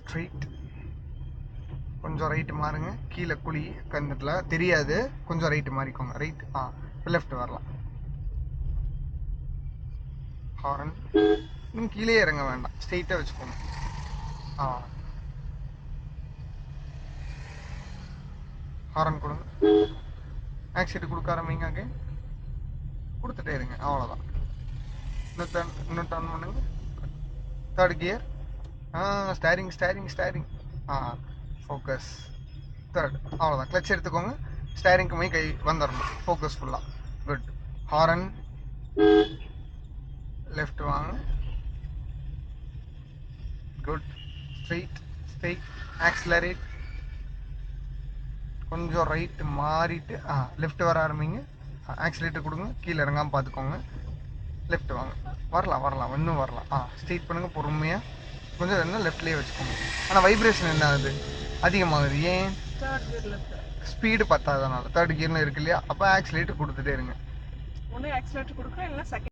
Straight. கொஞ்சம் right மாறுங்க. கீழே குழி கந்துட்டுல தெரியாது. கொஞ்சம் ரைட்டு மாறிக்கோங்க. ரைட். லெஃப்ட் வரலாம். ஹாரன். நீங்கள் கீழே இறங்க வேண்டாம், ஸ்ட்ரெயிட்டாக வச்சுக்கோங்க. ஹாரன் கொடுங்க. ஆக்சிடென்ட் கொடுக்க ஆரம்பிங்க. அகைன் கொடுத்துட்டே இருங்க. அவ்வளோதான். இன்னும் டர்ன் பண்ணுங்க. Third gear. Steering steering steering. Focus. Third. அவ்வளோதான். கிளச் எடுத்துக்கோங்க. ஸ்டேரிங்க்கு போய் கை வந்துடணும். ஃபோக்கஸ் ஃபுல்லாக. குட். ஹாரன். லெஃப்ட் வாங்க. குட். Straight straight. ஆக்சிலரேட். கொஞ்சம் ரைட்டு மாறிட்டு லெஃப்ட் வர ஆரம்பிங்க. ஆக்சிலேட்டர் கொடுங்க. கீழே இறங்காமல் பார்த்துக்கோங்க. லெஃப்ட் வாங்க. வரலாம் வரலாம், இன்னும் வரலாம். ஸ்ட்ரெயிட் பண்ணுங்கள் பொறுமையாக. கொஞ்சம் என்ன லெஃப்ட்லேயே வச்சுக்கோங்க. ஆனால் வைப்ரேஷன் என்ன ஆகுது? அதிகமாகுது. ஏன்? ஸ்பீடு பத்தாதனால. தேர்ட் கியர்னு இருக்கு இல்லையா? அப்போ ஆக்சிலேட்டர் கொடுத்துட்டே இருங்க. ஒன்று ஆக்சிலேட்டர் கொடுக்குறேன், இல்லை செகண்ட்